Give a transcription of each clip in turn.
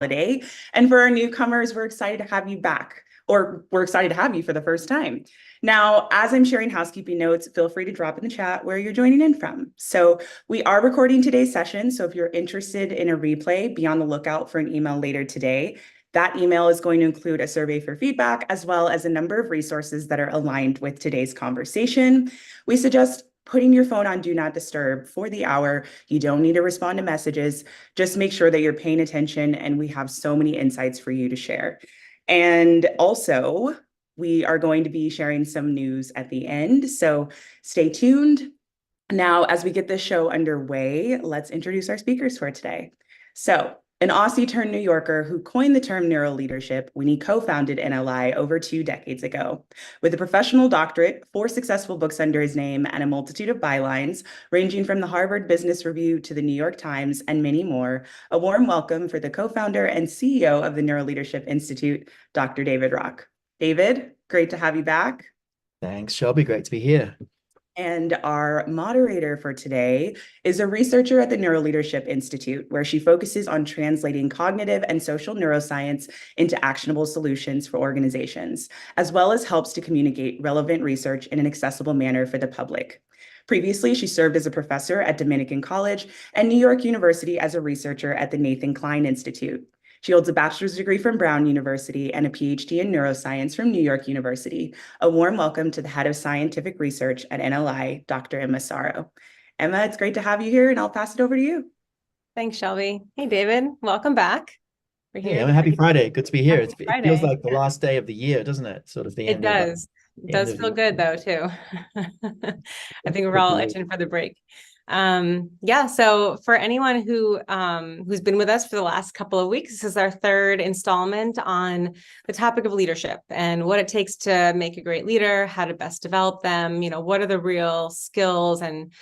holiday. And for our newcomers, we're excited to have you back, or we're excited to have you for the first time. Now, as I'm sharing housekeeping notes, feel free to drop in the chat where you're joining in from. So we are recording today's session. So if you're interested in a replay, be on the lookout for an email later today. That email is going to include a survey for feedback, as well as a number of resources that are aligned with today's conversation. We suggest putting your phone on Do Not Disturb for the hour. You don't need to respond to messages. Just make sure that you're paying attention, and we have so many insights for you to share. And also, we are going to be sharing some news at the end, so stay tuned. Now, as we get this show underway, let's introduce our speakers for today. So, an Aussie turned New Yorker who coined the term neuroleadership when he co-founded NLI over 2 decades ago. With a professional doctorate, 4 successful books under his name, and a multitude of bylines, ranging from the Harvard Business Review to the New York Times and many more, a warm welcome for the co-founder and CEO of the Neuroleadership Institute, Dr. David Rock. David, great to have you back. Thanks, Shelby. Great to be here. And our moderator for today is a researcher at the Neuroleadership Institute, where she focuses on translating cognitive and social neuroscience into actionable solutions for organizations, as well as helps to communicate relevant research in an accessible manner for the public. Previously, she served as a professor at Dominican College and New York University as a researcher at the Nathan Klein Institute. She holds a bachelor's degree from Brown University and a PhD in neuroscience from New York University. A warm welcome to the head of scientific research at NLI, Dr. Emma Sorrow. Emma, it's great to have you here, and I'll pass it over to you. Thanks, Shelby. Hey, David, welcome back. We're here. Hey, happy Friday. Good to be here. It feels like the last day of the year, doesn't it? Sort of the end. It does feel good though, too. I think we're all itching for the break. So for anyone who's been with us for the last couple of weeks, this is our 3rd installment on the topic of leadership and what it takes to make a great leader, how to best develop them, what are the real skills and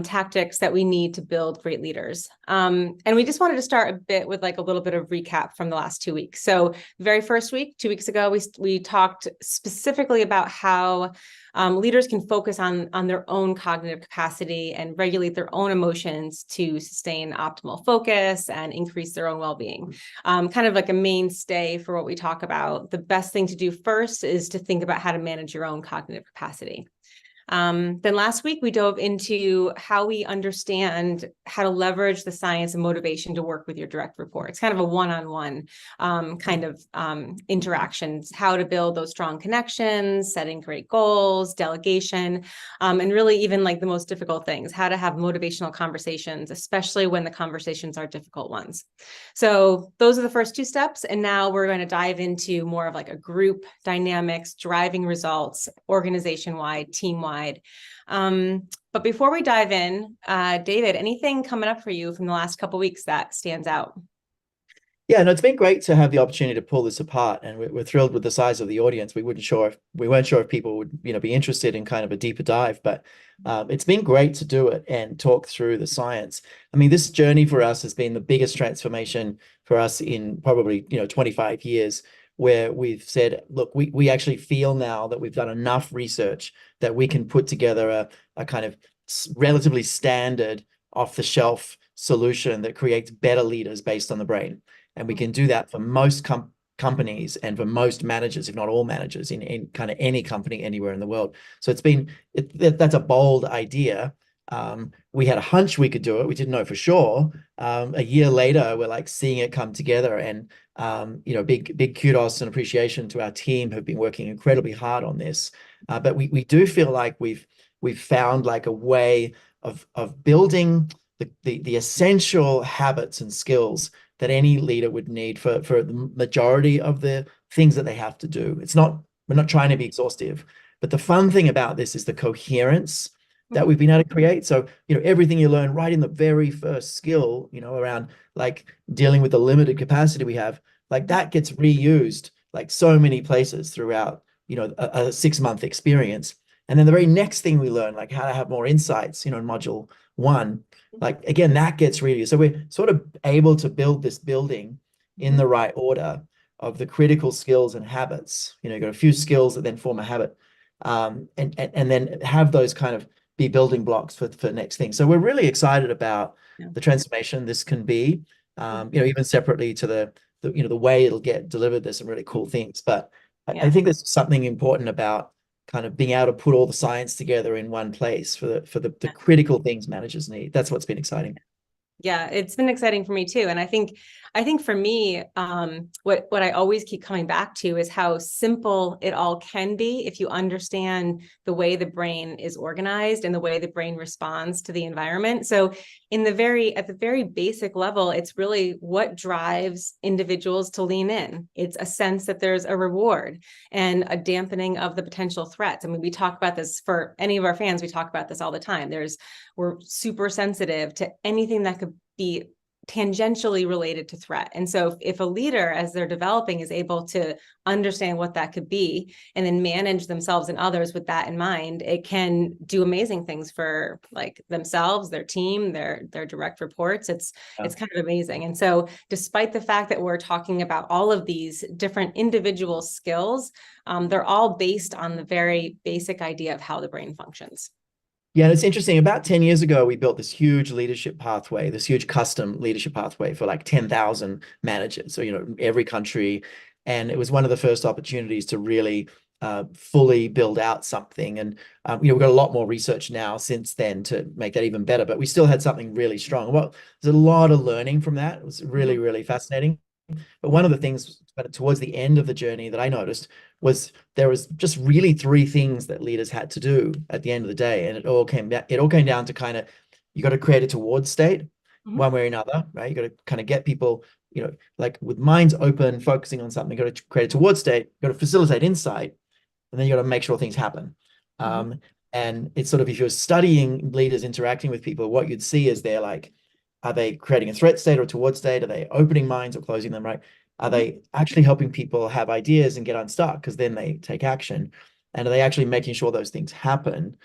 tactics that we need to build great leaders. And we just wanted to start a bit with like a little bit of recap from the last 2 weeks. So the very first week, 2 weeks ago, we talked specifically about how leaders can focus on their own cognitive capacity and regulate their own emotions to sustain optimal focus and increase their own well-being. Kind of like a mainstay for what we talk about. The best thing to do first is to think about how to manage your own cognitive capacity. Then last week, we dove into how we understand how to leverage the science and motivation to work with your direct reports, kind of a one-on-one interactions, how to build those strong connections, setting great goals, delegation, and really even like the most difficult things, how to have motivational conversations, especially when the conversations are difficult ones. So those are the first 2 steps. And now we're going to dive into more of like a group dynamics, driving results, organization-wide, team-wide. But before we dive in, David, anything coming up for you from the last couple of weeks that stands out? Yeah, no, it's been great to have the opportunity to pull this apart, and we're thrilled with the size of the audience. We weren't sure if people would, be interested in kind of a deeper dive, but it's been great to do it and talk through the science. I mean, this journey for us has been the biggest transformation for us in probably 25 years. Where we've said, look, we actually feel now that we've done enough research that we can put together a kind of relatively standard off-the-shelf solution that creates better leaders based on the brain. And we can do that for most companies and for most managers, if not all managers, in kind of any company anywhere in the world. So that's a bold idea. We had a hunch we could do it. We didn't know for sure. A year later, we're like seeing it come together, and big kudos and appreciation to our team who've been working incredibly hard on this. But we do feel like we've found like a way of building the essential habits and skills that any leader would need for the majority of the things that they have to do. We're not trying to be exhaustive, but the fun thing about this is the coherence that we've been able to create. So, everything you learn right in the very first skill, around like dealing with the limited capacity we have, like that gets reused like so many places throughout, a 6-month experience. And then the very next thing we learn, like how to have more insights, in module 1, like, again, that gets reused. So we're sort of able to build this building in the right order of the critical skills and habits. You've got a few skills that then form a habit, and then have those kind of be building blocks for next thing. So we're really excited about the transformation this can be, even separately to the the way it'll get delivered. There's some really cool things, but I Yeah. think there's something important about kind of being able to put all the science together in one place for the critical things managers need. That's what's been exciting. Yeah, it's been exciting for me too. And I think for me, what I always keep coming back to is how simple it all can be if you understand the way the brain is organized and the way the brain responds to the environment. So at the very basic level, it's really what drives individuals to lean in. It's a sense that there's a reward and a dampening of the potential threats. I mean, we talk about this for any of our fans, we talk about this all the time. We're super sensitive to anything that could be tangentially related to threat. And so if a leader, as they're developing, is able to understand what that could be and then manage themselves and others with that in mind, it can do amazing things for like themselves, their team, their direct reports. It's kind of amazing. And so despite the fact that we're talking about all of these different individual skills, they're all based on the very basic idea of how the brain functions. Yeah, and it's interesting. About 10 years ago, we built this huge leadership pathway, this huge custom leadership pathway for like 10,000 managers. So, every country. And it was one of the first opportunities to really fully build out something. And, we've got a lot more research now since then to make that even better, but we still had something really strong. Well, there's a lot of learning from that. It was really, really fascinating. But one of the things towards the end of the journey that I noticed was there was just really three things that leaders had to do at the end of the day. And it all came down to kind of, you got to create a towards state one way or another, right? You got to kind of get people, like with minds open, focusing on something, you got to create a towards state, you got to facilitate insight, and then you got to make sure things happen. And it's sort of, if you're studying leaders interacting with people, what you'd see is they're like, are they creating a threat state or towards state? Are they opening minds or closing them, right? Are they actually helping people have ideas and get unstuck? Because then they take action. And are they actually making sure those things happen,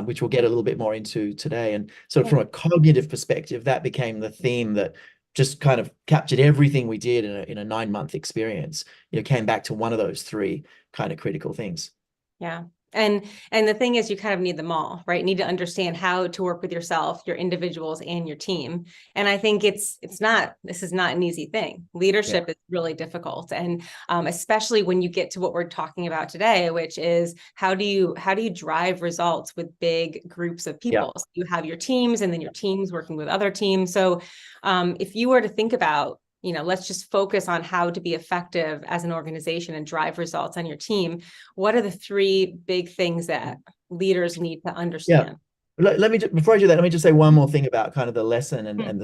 which we'll get a little bit more into today. And sort of from a cognitive perspective, that became the theme that just kind of captured everything we did in a 9-month experience. Came back to one of those three kind of critical things. Yeah. And the thing is, you kind of need them all, right? You need to understand how to work with yourself, your individuals, and your team. And I think this is not an easy thing. Leadership is really difficult. And especially when you get to what we're talking about today, which is how do you drive results with big groups of people? So you have your teams and then your teams working with other teams. So if you were to think about, let's just focus on how to be effective as an organization and drive results on your team. What are the three big things that leaders need to understand? Let me before I do that, let me just say one more thing about kind of the lesson and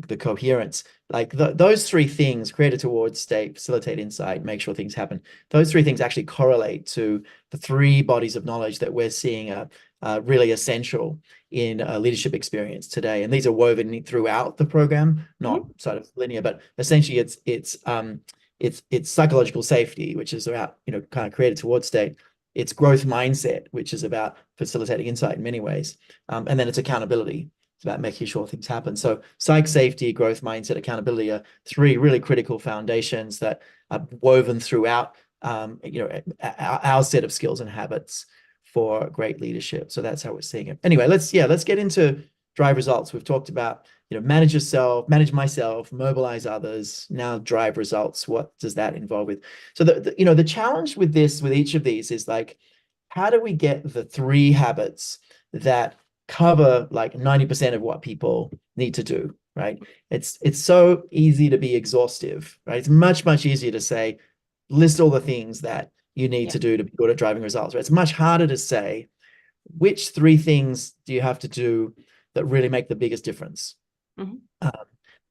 the coherence. Like those three things: create a towards state, facilitate insight, make sure things happen. Those three things actually correlate to the three bodies of knowledge that we're seeing are really essential in leadership experience today. And these are woven throughout the program, not sort of linear, but essentially it's psychological safety, which is about, kind of create a towards state. It's growth mindset, which is about facilitating insight in many ways. And then it's accountability. It's about making sure things happen. So psych safety, growth mindset, accountability are three really critical foundations that are woven throughout, our set of skills and habits for great leadership. So that's how we're seeing it. Anyway, let's get into drive results. We've talked about, manage yourself, manage myself, mobilize others, now drive results. What does that involve with? So the challenge with each of these is like, how do we get the three habits that cover like 90% of what people need to do, right? It's so easy to be exhaustive, right? It's much, much easier to say, list all the things that you need to do to be good at driving results, right? It's much harder to say, which three things do you have to do that really make the biggest difference?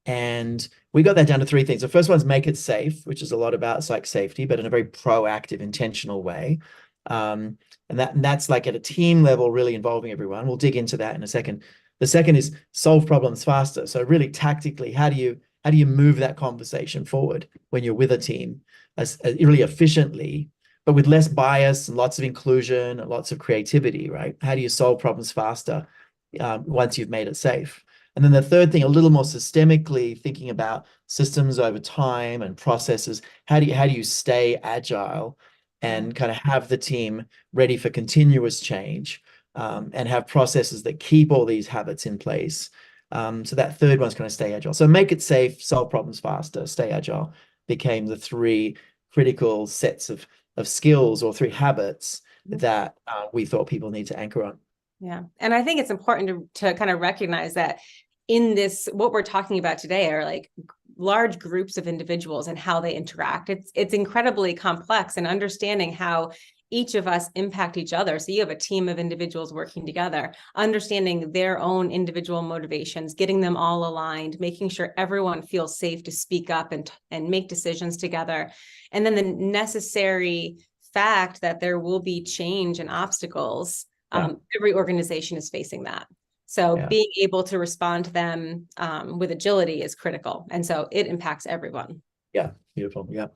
And we got that down to three things. The first one's make it safe, which is a lot about psych safety, but in a very proactive, intentional way. And that's like at a team level, really involving everyone. We'll dig into that in a second. The second is solve problems faster. So really tactically, how do you move that conversation forward when you're with a team as really efficiently, but with less bias and lots of inclusion and lots of creativity, right? How do you solve problems faster once you've made it safe? And then the third thing, a little more systemically thinking about systems over time and processes. How do you stay agile and kind of have the team ready for continuous change and have processes that keep all these habits in place? So that third one's going to stay agile. So make it safe, solve problems faster, stay agile. became the 3 critical sets of skills or 3 habits that we thought people need to anchor on. Yeah. And I think it's important to kind of recognize that in this, what we're talking about today are like large groups of individuals and how they interact. It's incredibly complex, and understanding how each of us impact each other. So you have a team of individuals working together, understanding their own individual motivations, getting them all aligned, making sure everyone feels safe to speak up and make decisions together. And then the necessary fact that there will be change and obstacles. Every organization is facing that. So being able to respond to them with agility is critical. And so it impacts everyone. Yeah, beautiful. Yeah.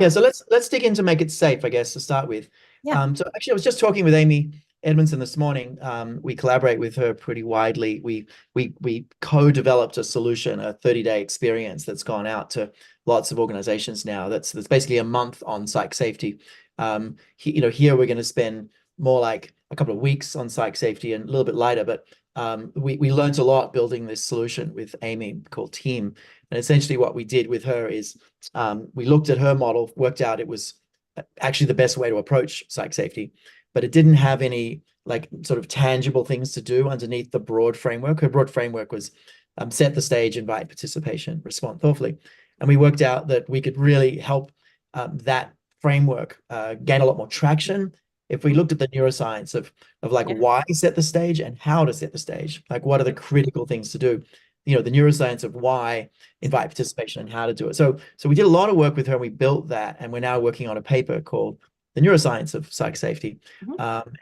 So let's dig into Make It Safe, I guess, to start with. So actually, I was just talking with Amy Edmondson this morning. We collaborate with her pretty widely. We co-developed a solution, a 30-day experience that's gone out to lots of organizations now. That's basically a month on psych safety. Here we're going to spend more like a couple of weeks on psych safety and a little bit lighter, but we learned a lot building this solution with Amy called Team. And essentially what we did with her is we looked at her model, worked out it was actually the best way to approach psych safety, but it didn't have any like sort of tangible things to do underneath the broad framework. Her broad framework was set the stage, invite participation, respond thoughtfully. And we worked out that we could really help that framework gain a lot more traction if we looked at the neuroscience of like why set the stage and how to set the stage. Like what are the critical things to do? The neuroscience of why, invite participation, and how to do it. So we did a lot of work with her, and we built that, and we're now working on a paper called The Neuroscience of Psych Safety.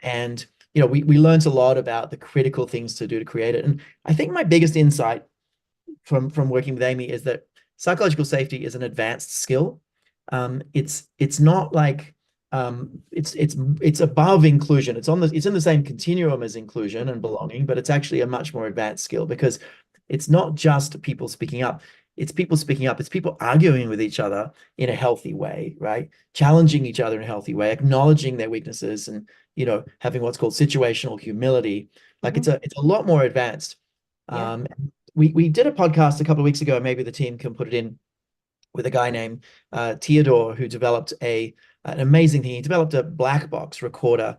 And we learned a lot about the critical things to do to create it. And I think my biggest insight from working with Amy is that psychological safety is an advanced skill. It's not like it's above inclusion. It's in the same continuum as inclusion and belonging, but it's actually a much more advanced skill, because it's not just people speaking up. It's people speaking up. It's people arguing with each other in a healthy way, right? Challenging each other in a healthy way, acknowledging their weaknesses, and having what's called situational humility. Like it's a lot more advanced. We did a podcast a couple of weeks ago. Maybe the team can put it in, with a guy named Theodore, who developed an amazing thing. He developed a black box recorder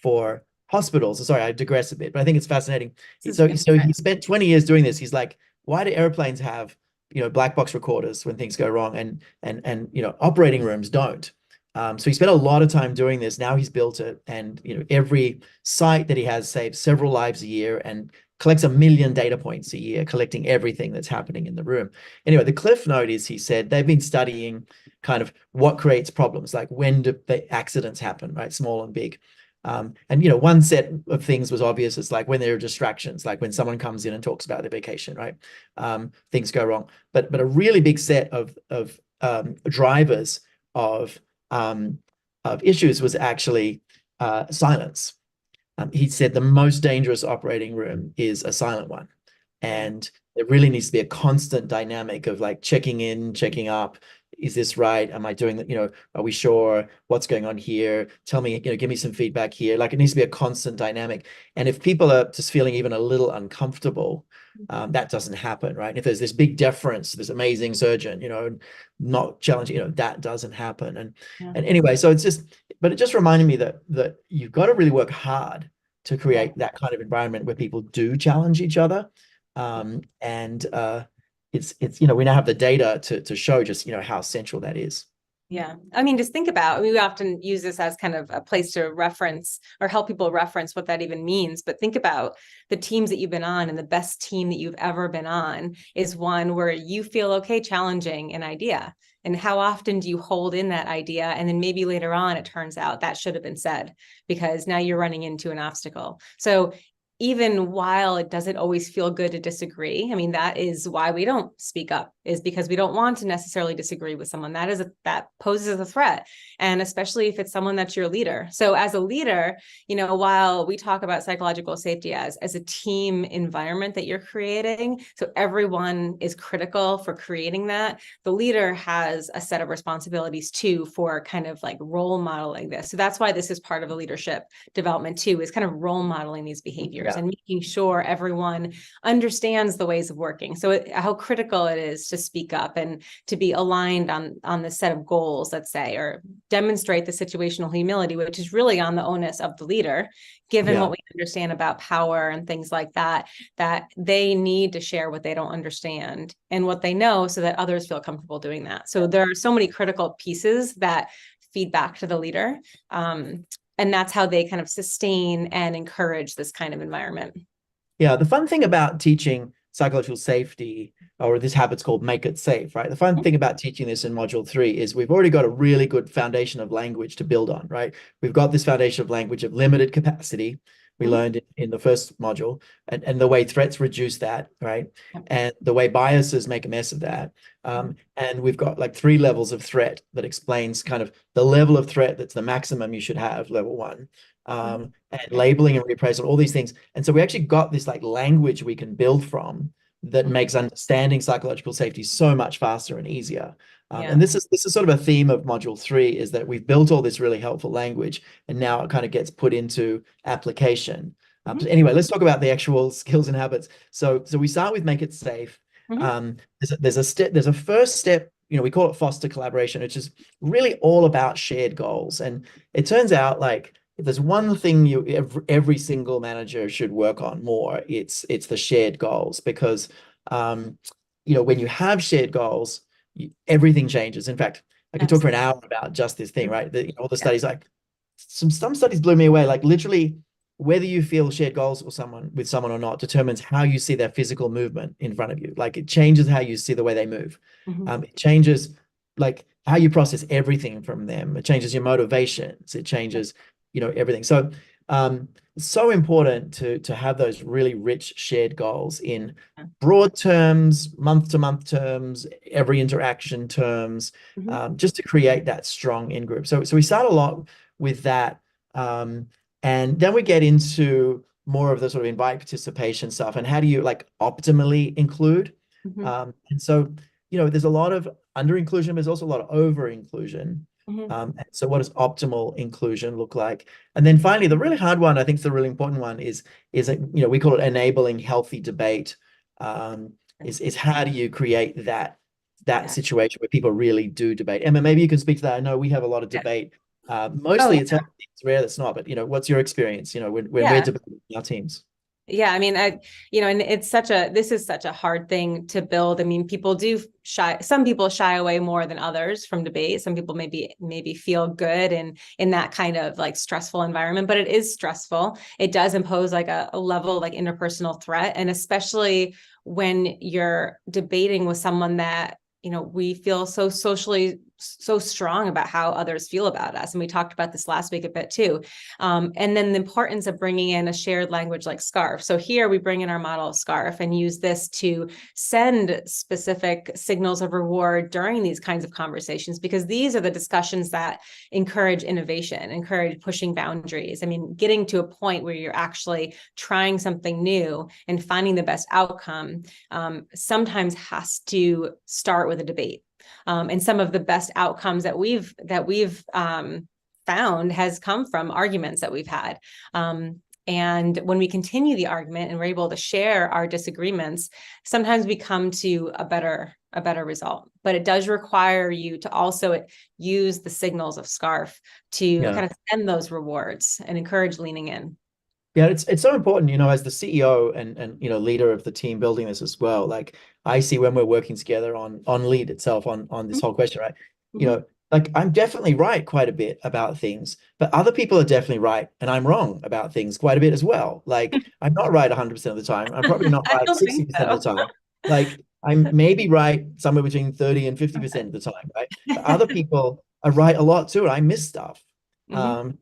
for hospitals. Sorry, I digress a bit, but I think it's fascinating. So he spent 20 years doing this. He's like, why do airplanes have black box recorders when things go wrong, and operating rooms don't? So he spent a lot of time doing this. Now he's built it, and every site that he has saves several lives a year and collects 1 million data points a year, collecting everything that's happening in the room. Anyway, the cliff note is, he said they've been studying kind of what creates problems, like when do the accidents happen, right? Small and big. And one set of things was obvious. It's like when there are distractions, like when someone comes in and talks about their vacation, right? Things go wrong. But a really big set of drivers of issues was actually silence. He said the most dangerous operating room is a silent one, and there really needs to be a constant dynamic of like checking in, checking up. Is this right? Am I doing that? Are we sure? What's going on here? Tell me, give me some feedback here. Like it needs to be a constant dynamic. And if people are just feeling even a little uncomfortable, that doesn't happen, right? And if there's this big deference, this amazing surgeon, not challenging, that doesn't happen. And anyway, so but it just reminded me that you've got to really work hard to create that kind of environment where people do challenge each other. It's we now have the data to show just how central that is. Yeah. I mean, just think about, we often use this as kind of a place to reference or help people reference what that even means. But think about the teams that you've been on, and the best team that you've ever been on is one where you feel okay challenging an idea. And how often do you hold in that idea? And then maybe later on, it turns out that should have been said, because now you're running into an obstacle. So even while it doesn't always feel good to disagree, I mean, that is why we don't speak up, is because we don't want to necessarily disagree with someone. That poses a threat. And especially if it's someone that's your leader. So as a leader, while we talk about psychological safety as a team environment that you're creating, so everyone is critical for creating that, the leader has a set of responsibilities too for kind of like role modeling this. So that's why this is part of the leadership development too, is kind of role modeling these behaviors. leaders and making sure everyone understands the ways of working. So how critical it is to speak up and to be aligned on the set of goals, let's say, or demonstrate the situational humility, which is really on the onus of the leader, given what we understand about power and things like that, that they need to share what they don't understand and what they know so that others feel comfortable doing that. So there are so many critical pieces that feed back to the leader. And that's how they kind of sustain and encourage this kind of environment. Yeah, the fun thing about teaching psychological safety, or this habit's called Make It Safe, right? The fun thing about teaching this in module 3 is we've already got a really good foundation of language to build on, right? We've got this foundation of language of limited capacity. We learned in the first module, and the way threats reduce that, right? And the way biases make a mess of that. And we've got like 3 levels of threat that explains kind of the level of threat that's the maximum you should have, level 1. And labeling and reappraisal, all these things. And so we actually got this like language we can build from that makes understanding psychological safety so much faster and easier. And this is sort of a theme of module 3, is that we've built all this really helpful language, and now it kind of gets put into application. Anyway, let's talk about the actual skills and habits. So we start with Make It Safe. There's a first step, we call it foster collaboration, which is really all about shared goals. And it turns out, like, if there's one thing every single manager should work on more, it's the shared goals, because when you have shared goals, everything changes. In fact, I could talk for an hour about just this thing, right? All the studies, like some studies blew me away. Like literally, whether you feel shared goals with someone or not determines how you see their physical movement in front of you. Like it changes how you see the way they move. It changes like how you process everything from them. It changes your motivations. It changes everything. So it's so important to have those really rich shared goals in broad terms, month-to-month terms, every interaction terms, just to create that strong in-group. So we start a lot with that. And then we get into more of the sort of invite participation stuff, and how do you like optimally include? And so, there's a lot of under-inclusion, but there's also a lot of over-inclusion. And so what does optimal inclusion look like? And then finally, the really hard one, I think the really important one is we call it enabling healthy debate. Is how do you create that situation where people really do debate? Emma, maybe you can speak to that. I know we have a lot of debate. Mostly it's rare that's not, but what's your experience, when we're debating our teams? Yeah, I mean, and this is such a hard thing to build. I mean, some people shy away more than others from debate. Some people maybe feel good in that kind of like stressful environment, but it is stressful. It does impose like a level of like interpersonal threat. And especially when you're debating with someone that, we feel so socially so strong about how others feel about us. And we talked about this last week a bit too. And then the importance of bringing in a shared language like SCARF. So here we bring in our model of SCARF and use this to send specific signals of reward during these kinds of conversations, because these are the discussions that encourage innovation, encourage pushing boundaries. I mean, getting to a point where you're actually trying something new and finding the best outcome sometimes has to start with a debate. And some of the best outcomes that we've found has come from arguments that we've had. And when we continue the argument and we're able to share our disagreements, sometimes we come to a better result. But it does require you to also use the signals of SCARF to kind of send those rewards and encourage leaning in. Yeah, it's so important, as the CEO and leader of the team building this as well. Like I see when we're working together on LEAD itself, on this whole question, right? Like I'm definitely right quite a bit about things, but other people are definitely right, and I'm wrong about things quite a bit as well. Like I'm not right 100% of the time. I'm probably not right 60% of the time. Like I'm maybe right somewhere between 30 and 50% of the time, right? But other people are right a lot too, and I miss stuff. And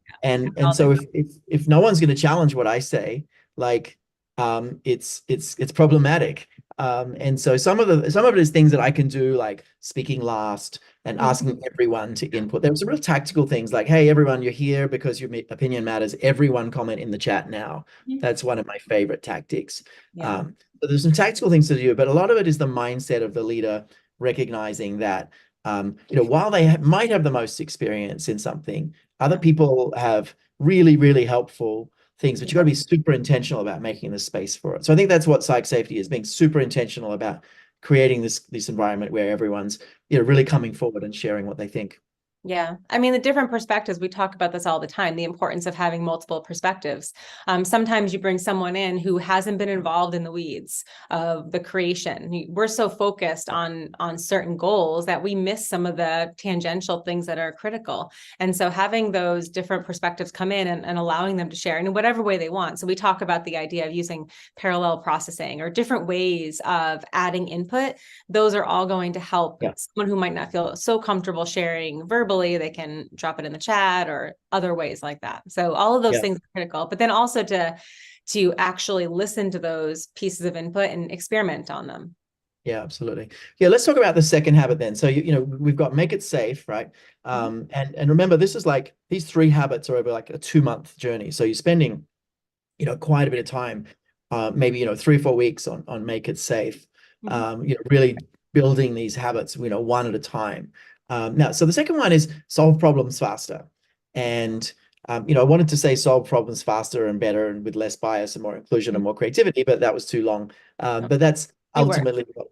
so if no one's going to challenge what I say, like it's problematic. And so some of it is things that I can do, like speaking last and asking everyone to input. There were some real tactical things like, hey, everyone, you're here because your opinion matters. Everyone comment in the chat now. That's one of my favorite tactics. So there's some tactical things to do, but a lot of it is the mindset of the leader recognizing that, while they might have the most experience in something, other people have really, really helpful things, but you got to be super intentional about making the space for it. So I think that's what psych safety is, being super intentional about creating this environment where everyone's, you know, really coming forward and sharing what they think. Yeah. I mean, the different perspectives, we talk about this all the time, the importance of having multiple perspectives. Sometimes you bring someone in who hasn't been involved in the weeds of the creation. We're so focused on certain goals that we miss some of the tangential things that are critical. And so having those different perspectives come in and allowing them to share in whatever way they want. So we talk about the idea of using parallel processing or different ways of adding input. Those are all going to help someone who might not feel so comfortable sharing verbally. They can drop it in the chat or other ways like that. So all of those things are critical, but then also to actually listen to those pieces of input and experiment on them. Yeah, absolutely. Yeah, let's talk about the second habit then. So, you know, we've got make it safe, right? And remember, this is like, these 3 habits are over like a 2-month journey. So you're spending, you know, quite a bit of time, maybe, you know, 3 or 4 weeks on make it safe, you know, really building these habits, you know, one at a time. Now, so the second one is solve problems faster. And, you know, I wanted to say solve problems faster and better and with less bias and more inclusion and more creativity, but that was too long. But that's ultimately what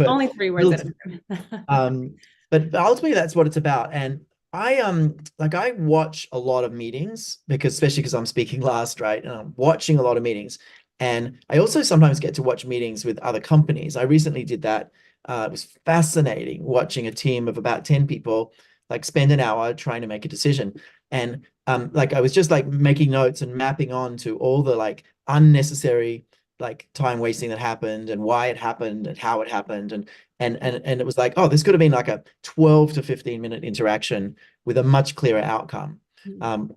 only 3 words at a time. But ultimately that's what it's about. And I watch a lot of meetings especially because I'm speaking last, right? And I'm watching a lot of meetings. And I also sometimes get to watch meetings with other companies. I recently did that. It was fascinating watching a team of about 10 people like spend an hour trying to make a decision. And like I was just like making notes and mapping on to all the like unnecessary like time wasting that happened and why it happened and how it happened. And it was like, oh, this could have been like a 12 to 15 minute interaction with a much clearer outcome,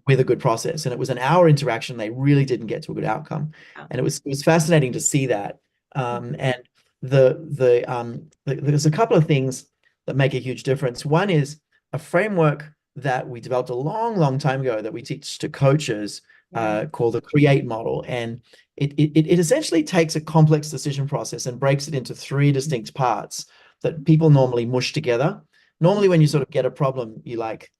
with a good process. And it was an hour interaction. They really didn't get to a good outcome. And it was fascinating to see that. And there's a couple of things that make a huge difference. One is a framework that we developed a long time ago that we teach to coaches, called the CREATE model. And it essentially takes a complex decision process and breaks it into 3 distinct parts that people normally mush together. Normally, when you sort of get a problem, you like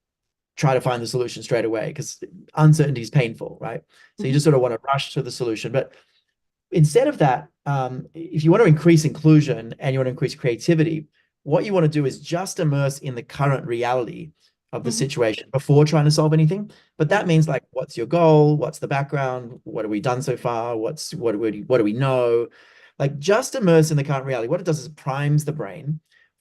try to find the solution straight away because uncertainty is painful, right? So you just sort of want to rush to the solution. But instead of that, if you want to increase inclusion and you want to increase creativity, what you want to do is just immerse in the current reality of the situation before trying to solve anything. But that means like, what's your goal? What's the background? What have we done so far? What do we know? Like just immerse in the current reality. What it does is it primes the brain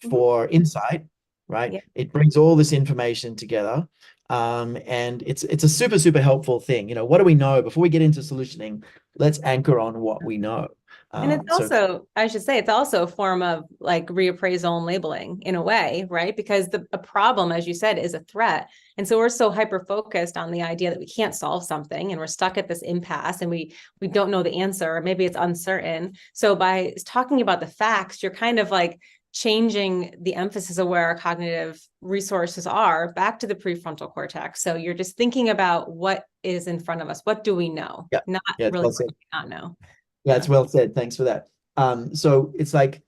for insight, right? It brings all this information together. And it's a super helpful thing. You know, what do we know? Before we get into solutioning, let's anchor on what we know. And it's also, I should say, it's also a form of like reappraisal and labeling in a way, right? Because a problem, as you said, is a threat. And so we're so hyper-focused on the idea that we can't solve something and we're stuck at this impasse and we don't know the answer, or maybe it's uncertain. So by talking about the facts, you're kind of like changing the emphasis of where our cognitive resources are back to the prefrontal cortex. So you're just thinking about what is in front of us. What do we know? Not really what we not know. Yeah, it's well said. Thanks for that. So it's like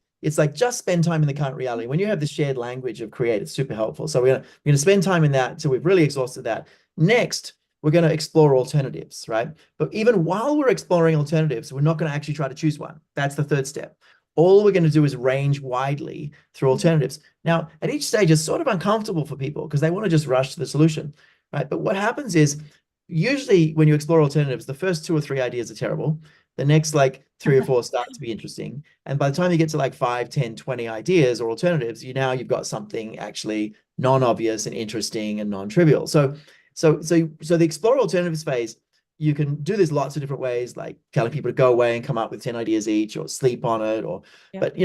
just spend time in the current reality. When you have the shared language of CREATE, it's super helpful. So we're gonna spend time in that. So we've really exhausted that. Next, we're going to explore alternatives, right? But even while we're exploring alternatives, we're not going to actually try to choose one. That's the third step. All we're going to do is range widely through alternatives. Now, at each stage, it's sort of uncomfortable for people because they want to just rush to the solution, right? But what happens is usually when you explore alternatives, the first 2 or 3 ideas are terrible. The next like 3 or 4 start to be interesting. And by the time you get to like 5, 10, 20 ideas or alternatives, you've got something actually non-obvious and interesting and non-trivial. So the explore alternatives phase, you can do this lots of different ways, like telling people to go away and come up with 10 ideas each or sleep on it. But,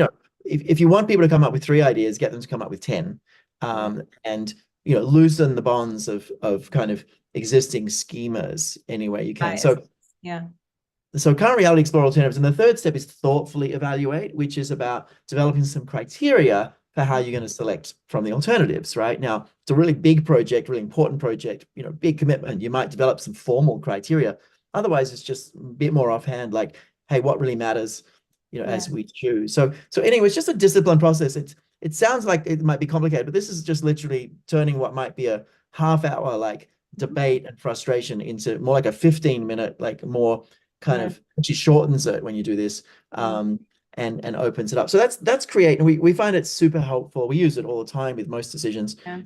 if you want people to come up with 3 ideas, get them to come up with 10, and, loosen the bonds of kind of existing schemas any way you can. So current reality, explore alternatives. And the third step is thoughtfully evaluate, which is about developing some criteria for how you're going to select from the alternatives, right? Now, it's a really big project, really important project, big commitment. You might develop some formal criteria. Otherwise, it's just a bit more offhand, like, hey, what really matters, as we choose. So anyway, it's just a disciplined process. It sounds like it might be complicated, but this is just literally turning what might be a half-hour, like, debate and frustration into more like a 15-minute, like more kind Yeah. of, she shortens it when you do this, and opens it up. So that's Create, and we find it super helpful. We use it all the time with most decisions, Yeah.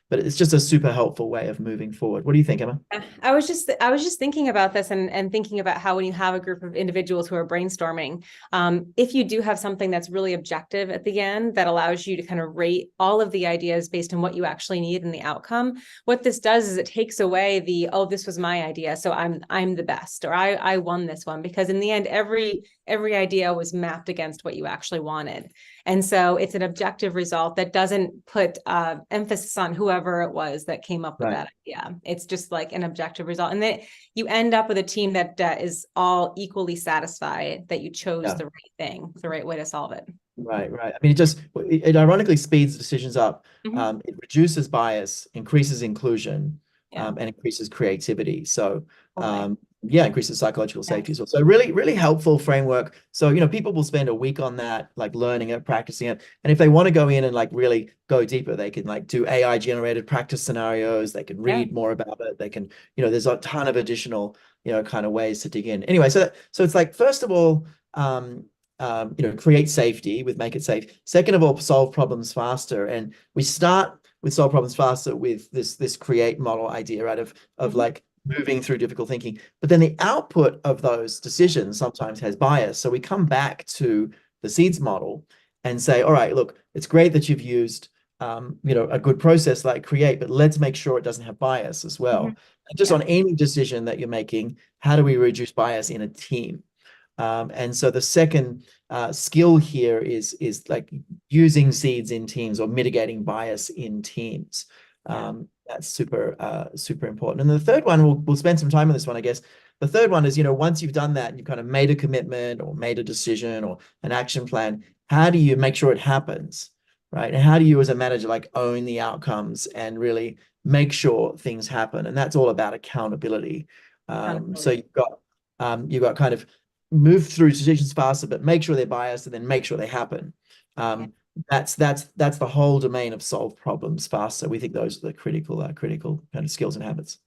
but it's just a super helpful way of moving forward. What do you think, Emma? I was just thinking about this and thinking about how when you have a group of individuals who are brainstorming, if you do have something that's really objective at the end that allows you to kind of rate all of the ideas based on what you actually need in the outcome, what this does is it takes away the, oh, this was my idea, so I'm the best, or I won this one, because in the end, every idea was mapped against what you actually wanted. And so it's an objective result that doesn't put emphasis on whoever it was that came up with Right. that idea. It's just like an objective result. And then you end up with a team that is all equally satisfied that you chose the right thing, the right way to solve it. Right. I mean, it ironically speeds decisions up. It reduces bias, increases inclusion, and increases creativity. So, increases psychological safety as well. So really, really helpful framework. So, people will spend a week on that, like learning it, practicing it. And if they want to go in and like really go deeper, they can like do AI generated practice scenarios. They can read more about it. They can, there's a ton of additional, kind of ways to dig in. Anyway, so it's like, first of all, create safety with Make It Safe. Second of all, solve problems faster. And we start with solve problems faster with this create model idea, right? Of like moving through difficult thinking. But then the output of those decisions sometimes has bias. So we come back to the seeds model and say, all right, look, it's great that you've used a good process like create, but let's make sure it doesn't have bias as well. And just on any decision that you're making, how do we reduce bias in a team? And so the second skill here is like using seeds in teams or mitigating bias in teams. That's super important. And the third one, we'll spend some time on this one, I guess. The third one is, once you've done that and you've kind of made a commitment or made a decision or an action plan, how do you make sure it happens, right? And how do you as a manager like own the outcomes and really make sure things happen? And that's all about accountability. So you've got kind of move through decisions faster, but make sure they're biased and then make sure they happen. That's the whole domain of solve problems faster. We think those are the critical kind of skills and habits.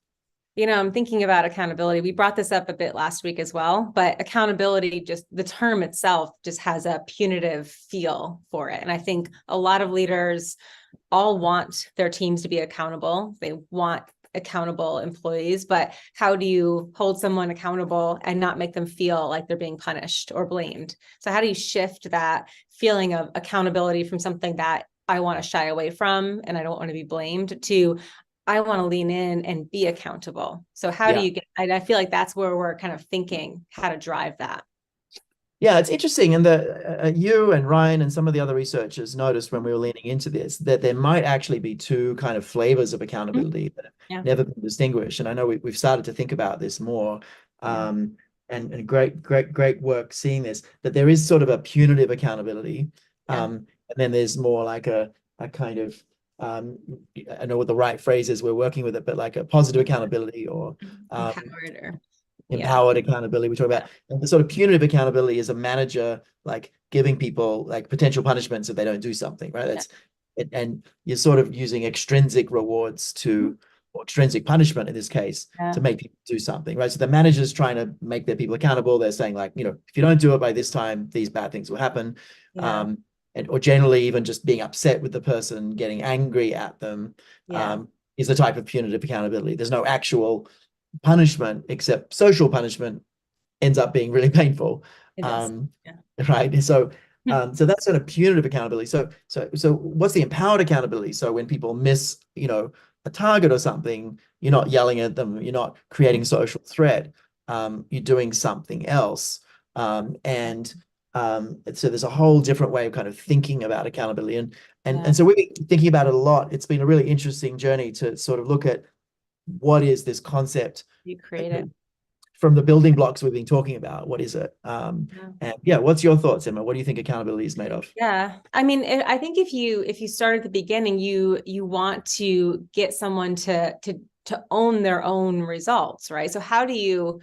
I'm thinking about accountability. We brought this up a bit last week as well, but accountability, just the term itself just has a punitive feel for it. And I think a lot of leaders all want their teams to be accountable. They want accountable employees, but how do you hold someone accountable and not make them feel like they're being punished or blamed? So how do you shift that feeling of accountability from something that I want to shy away from and I don't want to be blamed to I want to lean in and be accountable? So how do you get, I feel like that's where we're kind of thinking how to drive that. Yeah, it's interesting. And you and Ryan and some of the other researchers noticed when we were leaning into this that there might actually be two kind of flavors of accountability that have never been distinguished. And I know we've started to think about this more. And great work seeing this, that there is sort of a punitive accountability. And then there's more like a kind of, I don't know what the right phrase is, we're working with it, but like a positive accountability or empowered accountability we talk about. And the sort of punitive accountability is a manager like giving people like potential punishments if they don't do something, right? That's and you're sort of using extrinsic rewards or extrinsic punishment in this case to make people do something, right? So the manager's trying to make their people accountable. They're saying like, if you don't do it by this time, these bad things will happen. Or generally even just being upset with the person, getting angry at them is a type of punitive accountability. There's no actual punishment, except social punishment ends up being really painful. Right. So that's sort of punitive accountability. So what's the empowered accountability? So when people miss, a target or something, you're not yelling at them, you're not creating social threat, you're doing something else. So there's a whole different way of kind of thinking about accountability. And so we've been thinking about it a lot. It's been a really interesting journey to sort of look at what is this concept you created from the building blocks we've been talking about. What is it? And what's your thoughts, Emma? What do you think accountability is made of? I mean, I think if you start at the beginning, you want to get someone to own their own results, right? So how do you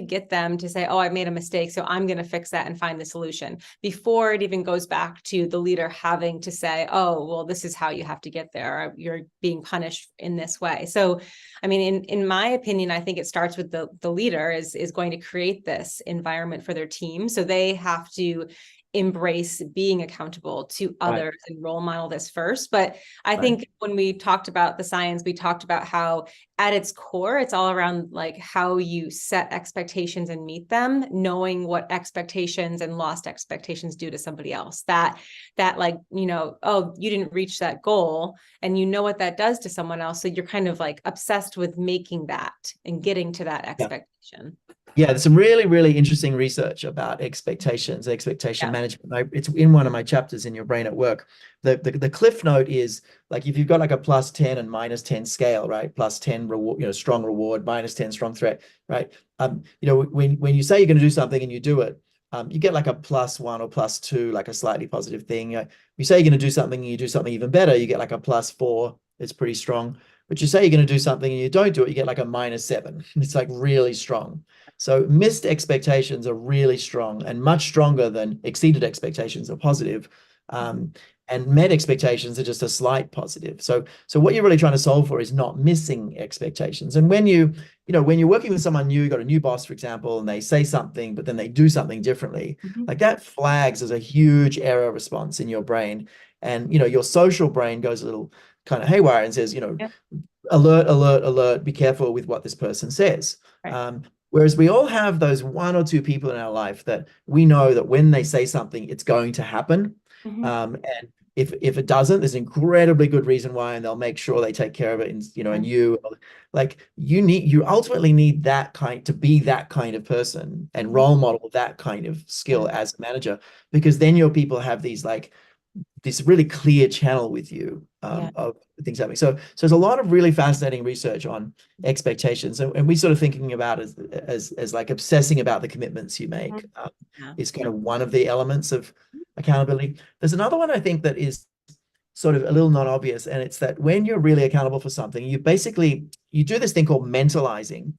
get them to say, oh, I made a mistake, so I'm going to fix that and find the solution, before it even goes back to the leader having to say, oh, well, this is how you have to get there, or you're being punished in this way. So, I mean, in my opinion, I think it starts with the leader is going to create this environment for their team. So they have to embrace being accountable to others and role model this first. But I think when we talked about the science, we talked about how at its core, it's all around like how you set expectations and meet them, knowing what expectations and lost expectations do to somebody else. That like, you know, oh, you didn't reach that goal, and you know what that does to someone else. So you're kind of like obsessed with making that and getting to that expectation. Yeah, there's some really, really interesting research about expectation management. It's in one of my chapters in Your Brain at Work. The cliff note is like, if you've got like a +10 and -10 scale, right? +10 reward, you know, strong reward, -10 strong threat, right? You know, when you say you're going to do something and you do it, you get like a +1 or +2, like a slightly positive thing. You say you're going to do something and you do something even better, you get like a +4. It's pretty strong. But you say you're going to do something and you don't do it, you get like a -7. It's like really strong. So missed expectations are really strong, and much stronger than exceeded expectations are positive. And met expectations are just a slight positive. So what you're really trying to solve for is not missing expectations. And when when you're working with someone new, you got a new boss, for example, and they say something, but then they do something differently, like that flags as a huge error response in your brain. And, your social brain goes a little kind of haywire and says, alert, alert, alert, be careful with what this person says. Whereas we all have those one or two people in our life that we know that when they say something, it's going to happen. And if it doesn't, there's an incredibly good reason why, and they'll make sure they take care of it. And, and you ultimately need that to be that kind of person and role model that kind of skill as a manager, because then your people have these this really clear channel with you of things happening. So there's a lot of really fascinating research on expectations, and we sort of thinking about as like obsessing about the commitments you make is kind of one of the elements of accountability. There's another one I think that is sort of a little not obvious, and it's that when you're really accountable for something, you do this thing called mentalizing,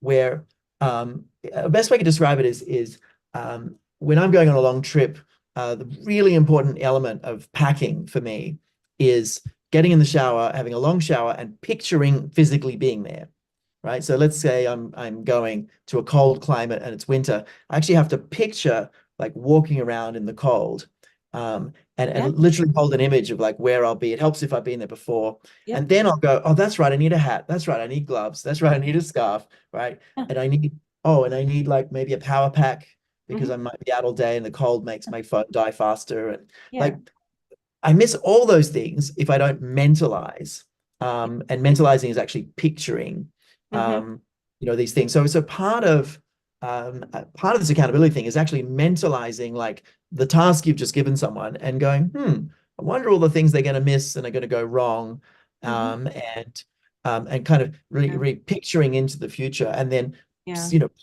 where the best way to describe it is when I'm going on a long trip, the really important element of packing for me is getting in the shower, having a long shower, and picturing physically being there, right? So let's say I'm going to a cold climate and it's winter. I actually have to picture like walking around in the cold, and literally hold an image of like where I'll be. It helps if I've been there before. And then I'll go, oh, that's right, I need a hat. That's right, I need gloves. That's right, I need a scarf, right? And I need like maybe a power pack, because I might be out all day and the cold makes my phone die faster. And like, I miss all those things if I don't mentalize. And mentalizing is actually picturing, these things. So part of this accountability thing is actually mentalizing like the task you've just given someone and going, I wonder all the things they're going to miss and are going to go wrong. And kind of really picturing into the future, and then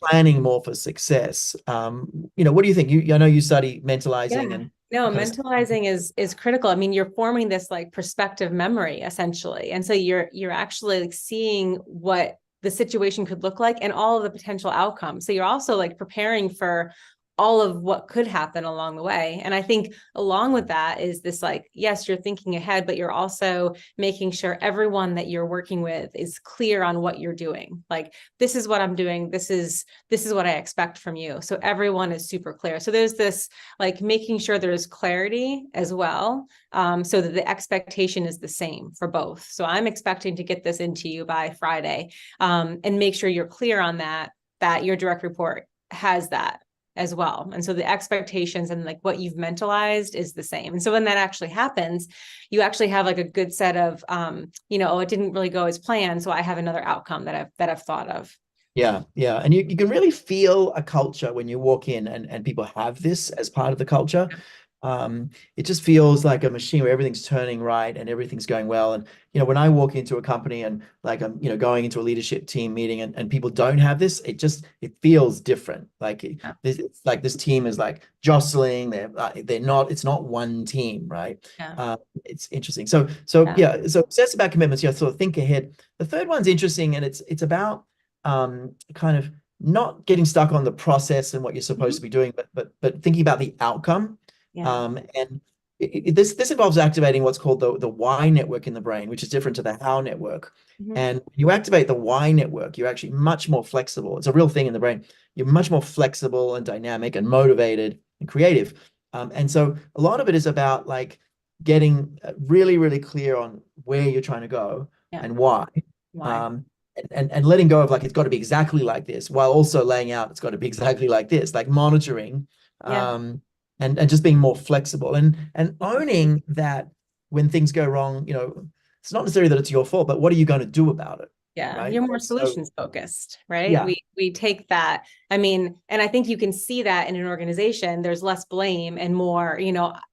planning more for success. What do you think? I know you study mentalizing. And no, mentalizing is critical. I mean, you're forming this like perspective memory essentially, and so you're actually like seeing what the situation could look like and all of the potential outcomes. So you're also like preparing for all of what could happen along the way. And I think along with that is this like, yes, you're thinking ahead, but you're also making sure everyone that you're working with is clear on what you're doing. Like, this is what I'm doing. This is what I expect from you. So everyone is super clear. So there's this like making sure there's clarity as well, so that the expectation is the same for both. So I'm expecting to get this into you by Friday, and make sure you're clear on that your direct report has that as well. And so the expectations and like what you've mentalized is the same. And so when that actually happens, you actually have like a good set of, it didn't really go as planned, so I have another outcome that I've thought of. Yeah. And you can really feel a culture when you walk in and people have this as part of the culture. It just feels like a machine where everything's turning right and everything's going well. And, when I walk into a company and like I'm, going into a leadership team meeting and people don't have this, it feels different. Like it's like this team is like jostling. They're not, it's not one team, right? Yeah. It's interesting. So obsess about commitments. Sort of think ahead. The third one's interesting, and it's about kind of not getting stuck on the process and what you're supposed to be doing, but thinking about the outcome. Yeah. And this involves activating what's called the why network in the brain, which is different to the how network. And when you activate the why network, you're actually much more flexible. It's a real thing in the brain. You're much more flexible and dynamic and motivated and creative. And so a lot of it is about like getting really, really clear on where you're trying to go and why. And letting go of like, it's got to be exactly like this, while also laying out, it's got to be exactly like this, like monitoring. And just being more flexible and owning that when things go wrong, it's not necessarily that it's your fault, but what are you going to do about it? Yeah, right? you're more solutions focused, right? Yeah. We take that. I mean, and I think you can see that in an organization, there's less blame and more,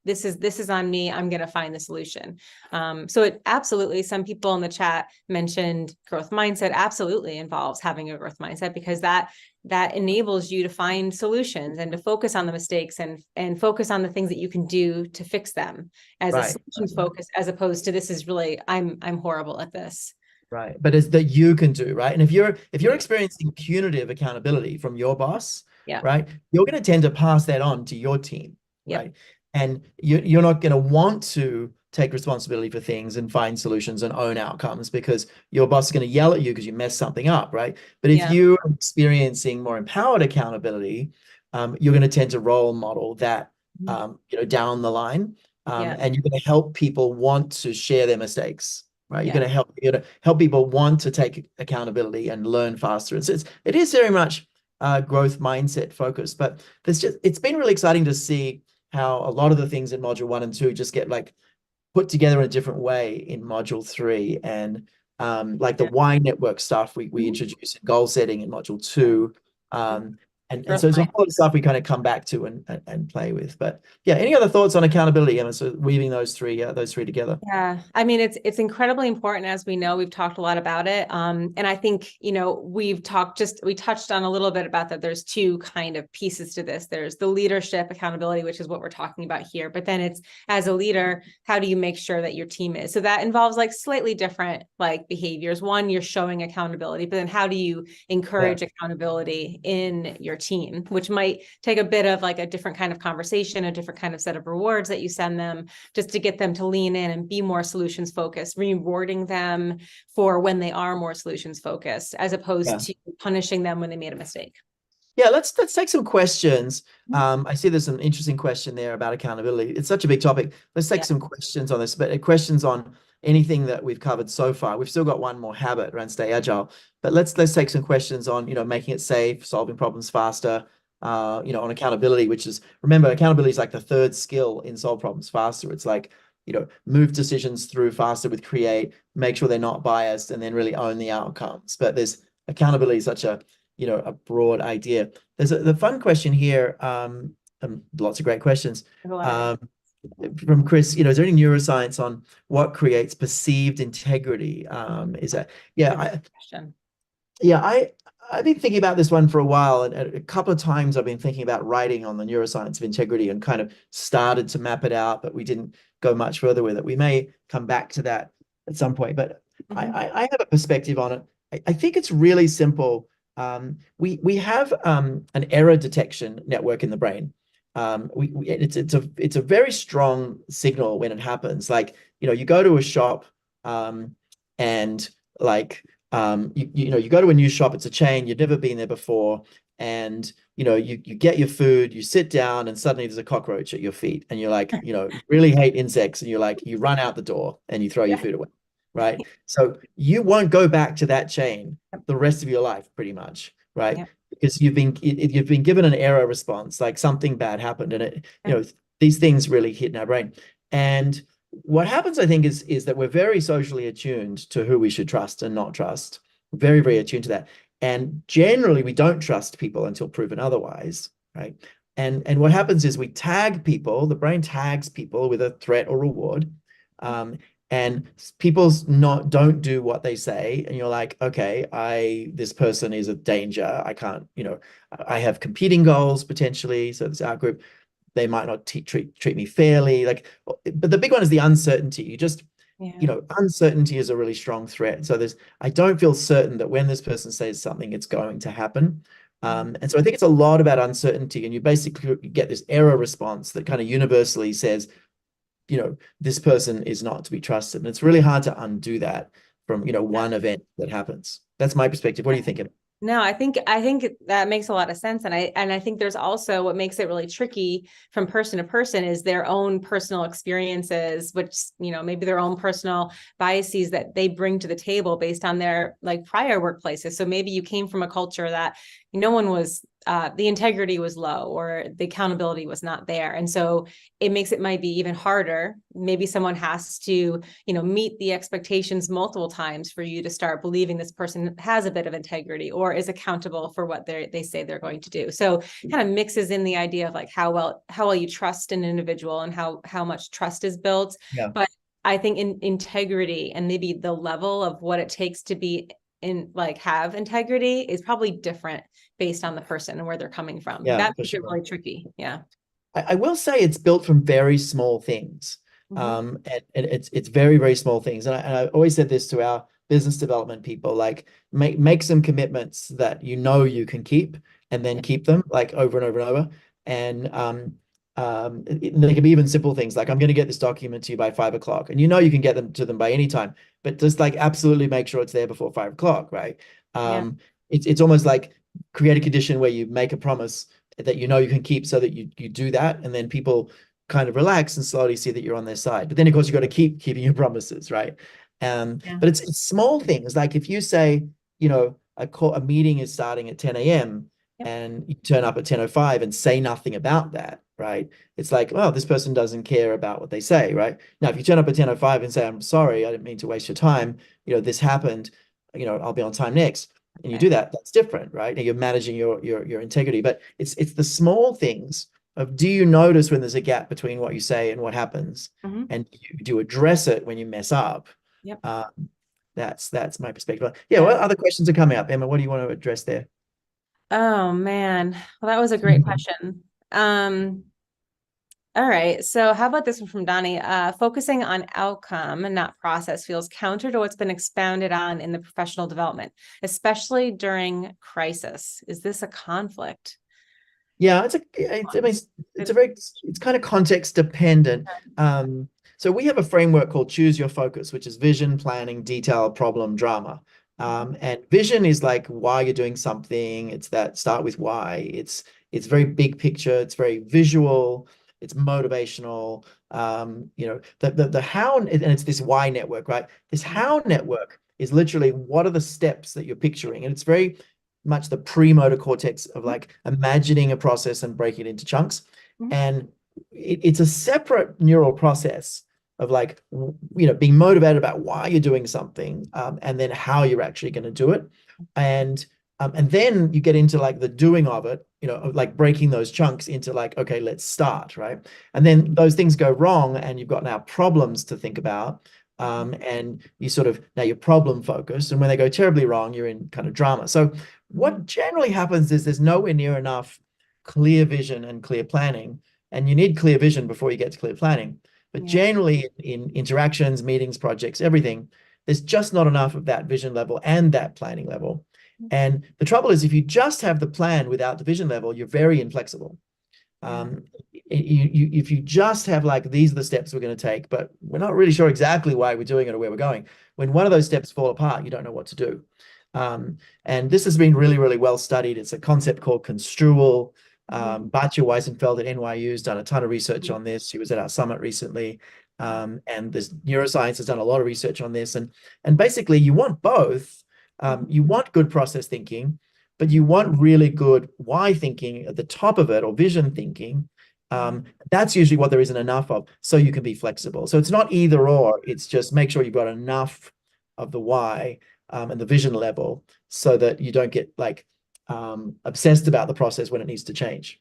this is on me. I'm going to find the solution. So it absolutely, some people in the chat mentioned growth mindset absolutely involves having a growth mindset, because that enables you to find solutions and to focus on the mistakes and focus on the things that you can do to fix them as a solutions focus, as opposed to this is really, I'm horrible at this. Right. But it's that you can do, right? And if you're experiencing punitive accountability from your boss, right, you're going to tend to pass that on to your team, right? And you're not going to want to take responsibility for things and find solutions and own outcomes, because your boss is going to yell at you because you messed something up, right? But if you're experiencing more empowered accountability, you're going to tend to role model that, down the line, and you're going to help people want to share their mistakes. Right, you're going to help people want to take accountability and learn faster. It is very much growth mindset focused, but it's been really exciting to see how a lot of the things in module 1 and 2 just get like put together in a different way in module 3, and like the why network stuff we introduced in goal setting in module 2. And so there's a lot of stuff we kind of come back to and play with. But yeah, any other thoughts on accountability, Emma? So weaving those three together. Yeah, I mean, it's incredibly important. As we know, we've talked a lot about it. And I think, we touched on a little bit about that. There's two kind of pieces to this. There's the leadership accountability, which is what we're talking about here. But then it's, as a leader, how do you make sure that your team is? So that involves like slightly different like behaviors. One, you're showing accountability, but then how do you encourage accountability in your team, which might take a bit of like a different kind of conversation, a different kind of set of rewards that you send them, just to get them to lean in and be more solutions focused, rewarding them for when they are more solutions focused, as opposed to punishing them when they made a mistake. Yeah, let's take some questions. I see there's an interesting question there about accountability. It's such a big topic. Let's take some questions on this, but questions on anything that we've covered so far. We've still got one more habit around stay agile, but let's take some questions on, making it safe, solving problems faster, on accountability, which is, remember, accountability is like the third skill in solve problems faster. It's like, move decisions through faster with create, make sure they're not biased, and then really own the outcomes. But there's accountability is such a broad idea. There's the fun question here. Lots of great questions. From Chris, is there any neuroscience on what creates perceived integrity? Is that, I've been thinking about this one for a while, and a couple of times I've been thinking about writing on the neuroscience of integrity and kind of started to map it out, but we didn't go much further with it. We may come back to that at some point, but I have a perspective on it. I think it's really simple. We have an error detection network in the brain. It's a very strong signal when it happens. Like, you go to a shop, and like, you go to a new shop, it's a chain, you've never been there before, and you get your food, you sit down, and suddenly there's a cockroach at your feet, and you're like, really hate insects, and you're like, you run out the door and you throw your food away, right? So you won't go back to that chain the rest of your life, pretty much, right? Because you've been given an error response, like something bad happened, and it, these things really hit in our brain. And what happens, I think, is that we're very socially attuned to who we should trust and not trust. Very, very attuned to that. And generally, we don't trust people until proven otherwise, right? And what happens is we tag people, the brain tags people with a threat or reward. And people's don't do what they say, and you're like, okay, this person is a danger. I can't, I have competing goals potentially. So it's our group. They might not treat me fairly. But the big one is the uncertainty. Uncertainty is a really strong threat. So I don't feel certain that when this person says something, it's going to happen. And so I think it's a lot about uncertainty, and you basically get this error response that kind of universally says, this person is not to be trusted. And it's really hard to undo that from, one event that happens. That's my perspective. What are you thinking? No, I think that makes a lot of sense. And I think there's also what makes it really tricky from person to person is their own personal experiences, which, maybe their own personal biases that they bring to the table based on their prior workplaces. So maybe you came from a culture that no one was, the integrity was low or the accountability was not there. And so it might be even harder. Maybe someone has to, meet the expectations multiple times for you to start believing this person has a bit of integrity or is accountable for what they say they're going to do. So kind of mixes in the idea of how well you trust an individual and how much trust is built. Yeah. But I think in integrity and maybe the level of what it takes to be have integrity is probably different based on the person and where they're coming from. Yeah, that for makes it sure. really tricky. Yeah. I will say it's built from very small things. And it's very, very small things. And I always said this to our business development people, make some commitments that you can keep, and then keep them over and over and over. And they can be even simple things like, I'm going to get this document to you by 5 o'clock, and you can get them to them by any time, but just absolutely make sure it's there before 5 o'clock, right? It's almost like create a condition where you make a promise that you can keep, so that you do that, and then people kind of relax and slowly see that you're on their side. But then of course you got to keep keeping your promises, right? But it's small things, like if you say, a meeting is starting at 10 a.m. and you turn up at 10:05 and say nothing about that, right? It's like, oh, this person doesn't care about what they say, right? Now, if you turn up at 10:05 and say, I'm sorry, I didn't mean to waste your time, this happened, I'll be on time next, and you do that, that's different, right? And you're managing your integrity. But it's the small things of, do you notice when there's a gap between what you say and what happens? And do you address it when you mess up? That's my perspective. Yeah, what other questions are coming up, Emma? What do you want to address there? Oh man, well, that was a great question. All right, so how about this one from Donnie? Focusing on outcome and not process feels counter to what's been expounded on in the professional development, especially during crisis. Is this a conflict? Yeah, it's kind of context dependent. So we have a framework called Choose Your Focus, which is vision, planning, detail, problem, drama. And vision is why you're doing something. It's that start with why. It's very big picture. It's very visual. It's motivational. The how, and it's this why network, right? This how network is literally, what are the steps that you're picturing? And it's very much the premotor cortex of imagining a process and breaking it into chunks. And it's a separate neural process of being motivated about why you're doing something, and then how you're actually going to do it. And then you get into the doing of it, breaking those chunks into okay, let's start, right? And then those things go wrong, and you've got now problems to think about. And you now you're problem focused, and when they go terribly wrong, you're in kind of drama. So what generally happens is there's nowhere near enough clear vision and clear planning, and you need clear vision before you get to clear planning. But generally in interactions, meetings, projects, everything, there's just not enough of that vision level and that planning level. And the trouble is, if you just have the plan without the vision level, you're very inflexible. If you just have these are the steps we're going to take, but we're not really sure exactly why we're doing it or where we're going, when one of those steps fall apart, you don't know what to do. And this has been really, really well studied. It's a concept called construal. Batya Weisenfeld at NYU has done a ton of research on this. She was at our summit recently. And this neuroscience has done a lot of research on this. And basically you want both. You want good process thinking, but you want really good why thinking at the top of it, or vision thinking. That's usually what there isn't enough of, so you can be flexible. So it's not either or, it's just make sure you've got enough of the why and the vision level, so that you don't get obsessed about the process when it needs to change.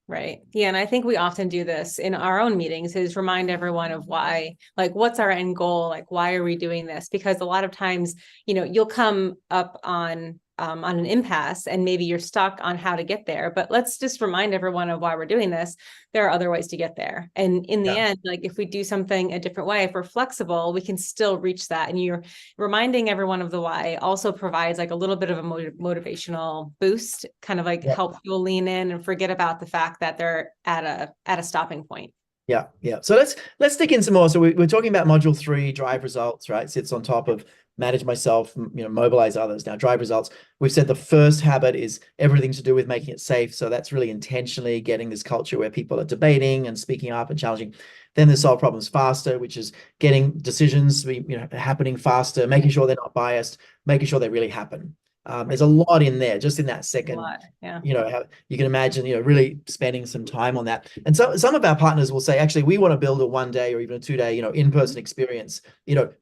Right. Yeah. And I think we often do this in our own meetings, is remind everyone of why, like, what's our end goal? Like, why are we doing this? Because a lot of times, you'll come up on an impasse and maybe you're stuck on how to get there, but let's just remind everyone of why we're doing this. There are other ways to get there. And in the end, like, if we do something a different way, if we're flexible, we can still reach that. And you're reminding everyone of the why also provides like a little bit of a motivational boost, kind of like help people lean in and forget about the fact that they're at a stopping point. Yeah. So let's dig in some more. So we're talking about module 3, drive results, right? Sits on top of manage myself, mobilize others. Now, drive results. We've said the first habit is everything to do with making it safe. So that's really intentionally getting this culture where people are debating and speaking up and challenging. Then there's solve problems faster, which is getting decisions happening faster, making sure they're not biased, making sure they really happen. There's a lot in there, just in that second. You can imagine, really spending some time on that. And so some of our partners will say, actually, we want to build a 1-day or even a 2-day, in-person experience,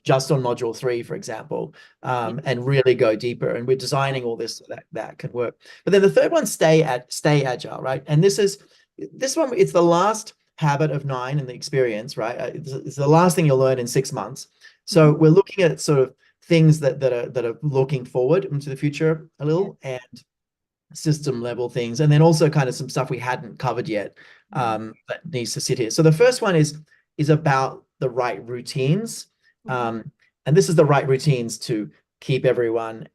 just on module 3, for example, and really go deeper. And we're designing all this so that can work. But then the third one, stay agile, right? And this one, it's the last habit of 9 in the experience, right? It's the last thing you'll learn in 6 months. So we're looking at sort of things that are looking forward into the future a little, and system level things, and then also kind of some stuff we hadn't covered yet that needs to sit here. So the first one is about the right routines, and this is the right routines to keep everyone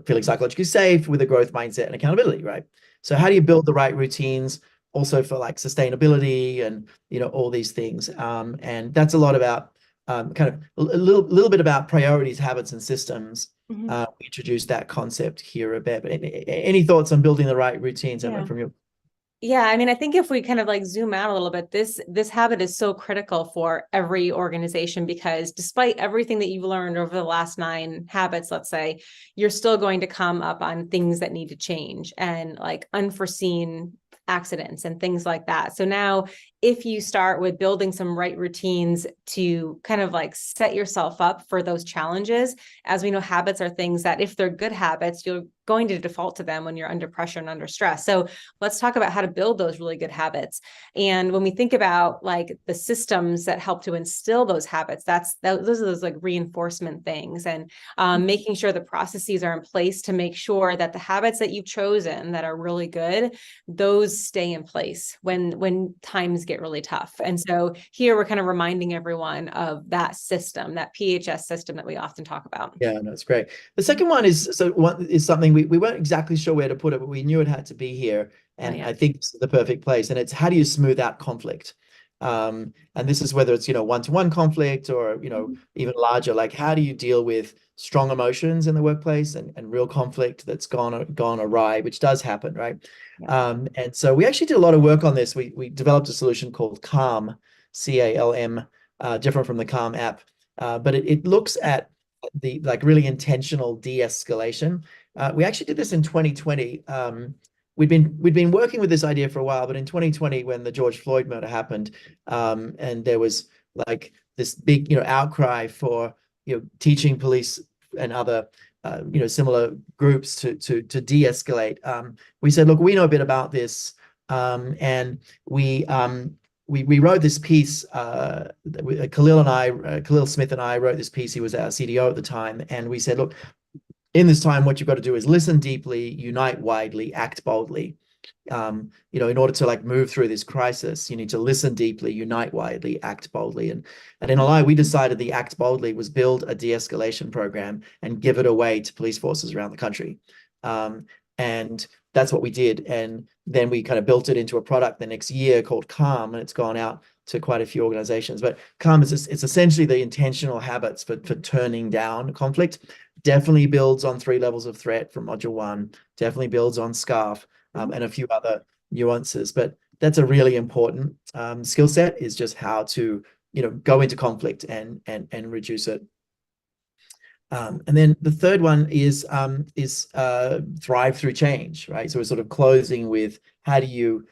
feeling psychologically safe with a growth mindset and accountability, right? So how do you build the right routines also for like sustainability and all these things, and that's a lot about kind of a little bit about priorities, habits, and systems. We introduced that concept here a bit. But any thoughts on building the right routines, Emma, from you? Yeah, I mean, I think if we kind of like zoom out a little bit, this habit is so critical for every organization, because despite everything that you've learned over the last 9 habits, let's say, you're still going to come up on things that need to change and like unforeseen accidents and things like that. So now if you start with building some right routines to kind of like set yourself up for those challenges, as we know, habits are things that if they're good habits, you're going to default to them when you're under pressure and under stress. So let's talk about how to build those really good habits. And when we think about like the systems that help to instill those habits, those are those like reinforcement things, and making sure the processes are in place to make sure that the habits that you've chosen that are really good, those stay in place when times get really tough. And so here we're kind of reminding everyone of that system, that PHS system that we often talk about. Yeah, no, it's great. The second one is something we weren't exactly sure where to put it, but we knew it had to be here. And I think it's the perfect place. And it's how do you smooth out conflict? And this is whether it's, one-to-one conflict or, even larger, like how do you deal with strong emotions in the workplace and real conflict that's gone awry, which does happen, right? And so we actually did a lot of work on this. We developed a solution called Calm, CALM, different from the Calm app, but it looks at the like really intentional de-escalation. We actually did this in 2020. We'd been working with this idea for a while, but in 2020, when the George Floyd murder happened, and there was like this big outcry for teaching police and other similar groups to de-escalate. We said, look, we know a bit about this, and we wrote this piece. Khalil Smith and I wrote this piece. He was our CDO at the time, and we said, look, in this time, what you've got to do is listen deeply, unite widely, act boldly. In order to like move through this crisis, you need to listen deeply, unite widely, act boldly. And in Ally, we decided the act boldly was build a de-escalation program and give it away to police forces around the country. And that's what we did. And then we kind of built it into a product the next year called Calm, and it's gone out to quite a few organizations. But Calm it's essentially the intentional habits for turning down conflict. Definitely builds on 3 levels of threat from module 1, definitely builds on SCARF, and a few other nuances. But that's a really important skill set, is just how to go into conflict and reduce it. And then the third one is thrive through change, right? So we're sort of closing with how do you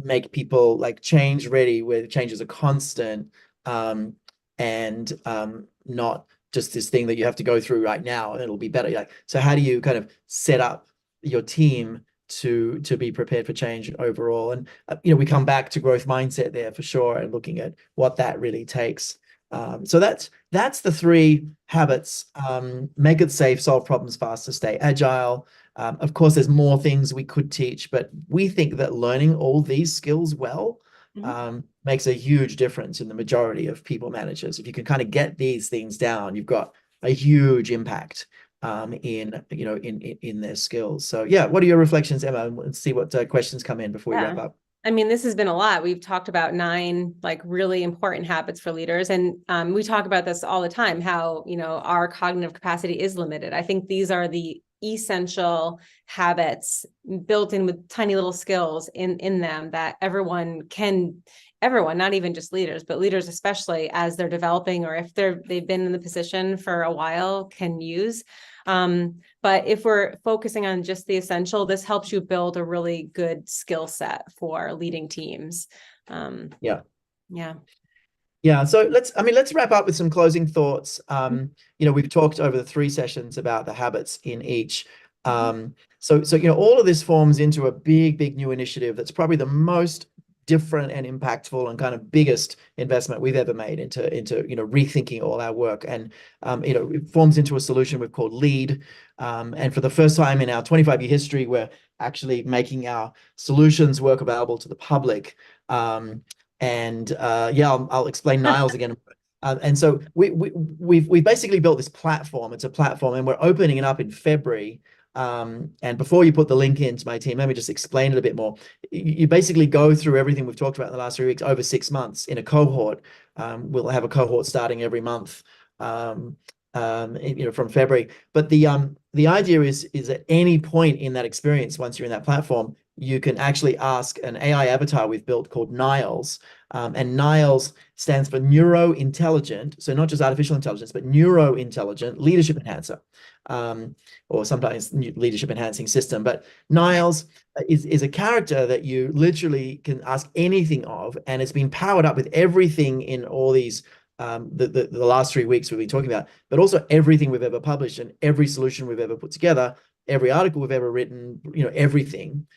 make people like change ready, where change is a constant, and not just this thing that you have to go through right now and it'll be better. Like, so how do you kind of set up your team to be prepared for change overall. And you know, we come back to growth mindset there for sure, and looking at what that really takes. So that's the 3 habits. Make it safe, solve problems faster, stay agile. Of course, there's more things we could teach, but we think that learning all these skills well makes a huge difference in the majority of people managers. If you can kind of get these things down, you've got a huge impact in their skills. So yeah, what are your reflections, Emma? Let's see what questions come in before we wrap up. I mean, this has been a lot. We've talked about 9 like really important habits for leaders. And we talk about this all the time, how, you know, our cognitive capacity is limited. I think these are the essential habits built in with tiny little skills in them that everyone, not even just leaders, but leaders, especially as they're developing, or if they've been in the position for a while, can use. But if we're focusing on just the essential, this helps you build a really good skill set for leading teams. Yeah. So let's wrap up with some closing thoughts. You know, we've talked over the 3 sessions about the habits in each. So you know, all of this forms into a big new initiative that's probably the most different and impactful and kind of biggest investment we've ever made into you know, rethinking all our work. And you know, it forms into a solution we've called LEAD. And for the first time in our 25-year history, we're actually making our solutions work available to the public. I'll explain Niles again. And so we've basically built this platform. It's a platform, and we're opening it up in February. And before you put the link into my team, let me just explain it a bit more. You basically go through everything we've talked about in the last 3 weeks over 6 months in a cohort. We'll have a cohort starting every month, you know, from February. But the idea is at any point in that experience, once you're in that platform, you can actually ask an AI avatar we've built called Niles. And Niles stands for Neuro Intelligent. So not just artificial intelligence, but Neuro Intelligent Leadership Enhancer, or sometimes Leadership Enhancing System. But Niles is a character that you literally can ask anything of, and it's been powered up with everything in all these the last 3 weeks we've been talking about, but also everything we've ever published and every solution we've ever put together, every article we've ever written, you know, everything.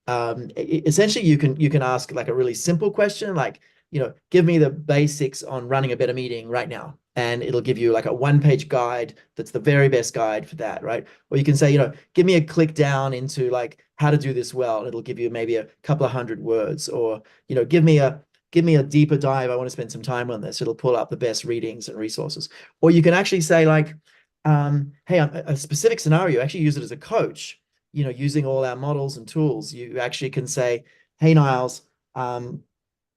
Essentially you can ask like a really simple question, like, you know, give me the basics on running a better meeting right now, and it'll give you like a 1-page guide that's the very best guide for that, right? Or you can say, you know, give me a click down into like how to do this well, and it'll give you maybe a couple of 100 words. Or, you know, give me a deeper dive, I want to spend some time on this. It'll pull up the best readings and resources. Or you can actually say like, hey, a specific scenario, actually use it as a coach. You know, using all our models and tools, you actually can say, hey, Niles,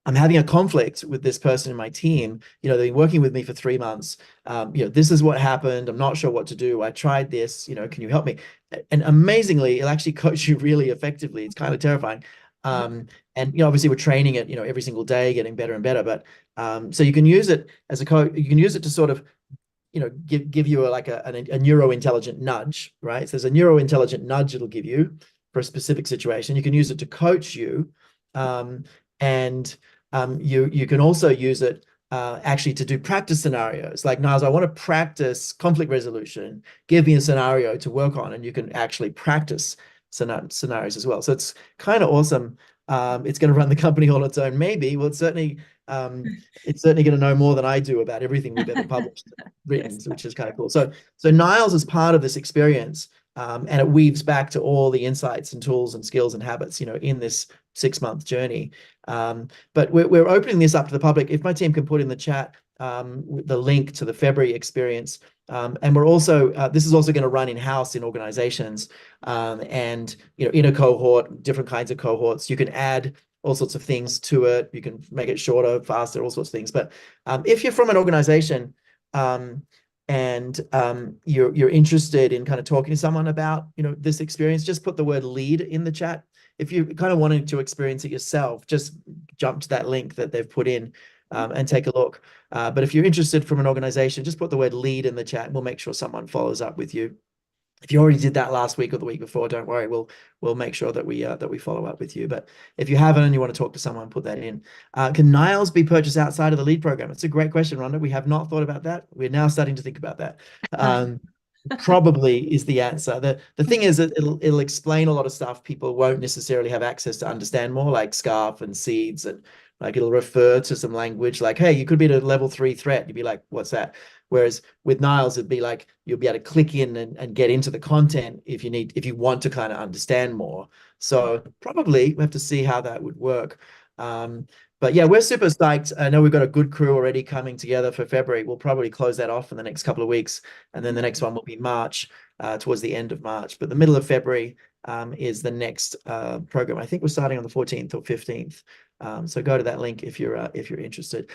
I'm having a conflict with this person in my team. You know, they've been working with me for 3 months. You know, this is what happened. I'm not sure what to do. I tried this, you know, can you help me? And amazingly, it'll actually coach you really effectively. It's kind of terrifying. And, you know, obviously we're training it, you know, every single day, getting better and better. But so you can use it as a coach. You can use it to sort of, you know, give you a neuro-intelligent nudge, right? So there's a neuro-intelligent nudge it'll give you for a specific situation. You can use it to coach you, and you can also use it actually to do practice scenarios. Like, Niles, I want to practice conflict resolution. Give me a scenario to work on, and you can actually practice scenarios as well. So it's kind of awesome. It's going to run the company on its own, maybe. Well, it's certainly going to know more than I do about everything we've ever published and written, which is kind of cool. So Niles is part of this experience, and it weaves back to all the insights and tools and skills and habits, you know, in this 6-month journey. But we're opening this up to the public. If my team can put in the chat the link to the February experience. And we're also, this is also going to run in-house in organizations, and, you know, in a cohort, different kinds of cohorts. You can add all sorts of things to it. You can make it shorter, faster, all sorts of things. But if you're from an organization and you're interested in kind of talking to someone about, you know, this experience, just put the word LEAD in the chat. If you kind of wanted to experience it yourself, just jump to that link that they've put in and take a look. But if you're interested from an organization, just put the word LEAD in the chat, and we'll make sure someone follows up with you. If you already did that last week or the week before, don't worry, we'll make sure that we follow up with you. But if you haven't and you want to talk to someone, put that in. Can Niles be purchased outside of the LEAD program? It's a great question, Rhonda. We have not thought about that. We're now starting to think about that. probably is the answer. The thing is that it'll explain a lot of stuff people won't necessarily have access to understand more, like scarf and seeds, and like it'll refer to some language like, hey, you could be at a level 3 threat. You'd be like, what's that? Whereas with Niles, it'd be like you'll be able to click in and get into the content if you want to kind of understand more. So probably we have to see how that would work. But yeah, we're super psyched. I know we've got a good crew already coming together for February. We'll probably close that off in the next couple of weeks. And then the next one will be March, towards the end of March. But the middle of February is the next program. I think we're starting on the 14th or 15th. So go to that link if you're interested.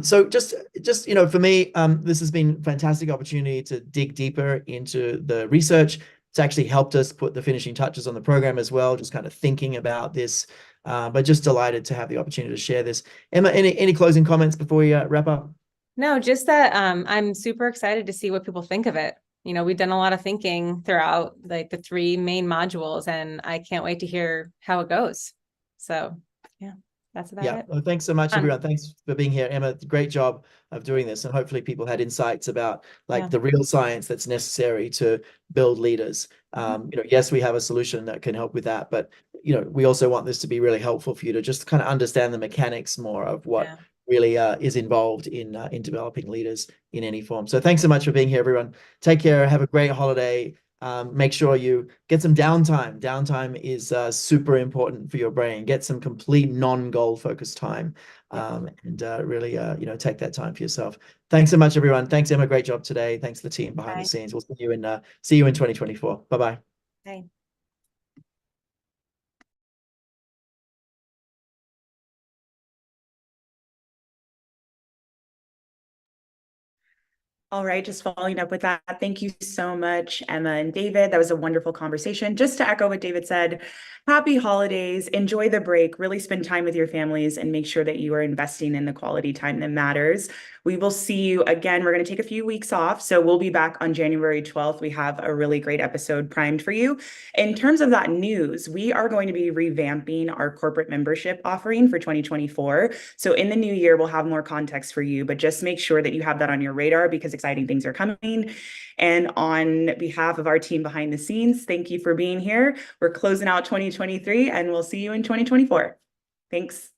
So just for me, this has been a fantastic opportunity to dig deeper into the research. It's actually helped us put the finishing touches on the program as well, just kind of thinking about this. But just delighted to have the opportunity to share this. Emma, any closing comments before we wrap up? No, just that I'm super excited to see what people think of it. We've done a lot of thinking throughout like the 3 main modules, and I can't wait to hear how it goes. So yeah, that's about it. Well, thanks so much, everyone. Thanks for being here, Emma. Great job of doing this, and hopefully people had insights about the real science that's necessary to build leaders. Yes, we have a solution that can help with that, but we also want this to be really helpful for you to just kind of understand the mechanics more of what really is involved in developing leaders in any form. So thanks so much for being here, everyone. Take care. Have a great holiday. Make sure you get some downtime. Downtime is super important for your brain. Get some complete non-goal focused time, and really, take that time for yourself. Thanks so much, everyone. Thanks, Emma. Great job today. Thanks to the team behind the scenes. We'll see you in 2024. Bye-bye. Bye. All right, just following up with that, thank you so much, Emma and David. That was a wonderful conversation. Just to echo what David said, happy holidays, enjoy the break, really spend time with your families, and make sure that you are investing in the quality time that matters. We will see you again. We're going to take a few weeks off, so we'll be back on January 12th. We have a really great episode primed for you. In terms of that news, we are going to be revamping our corporate membership offering for 2024. So in the new year, we'll have more context for you, but just make sure that you have that on your radar because exciting things are coming. And on behalf of our team behind the scenes, thank you for being here. We're closing out 2023 and we'll see you in 2024. Thanks.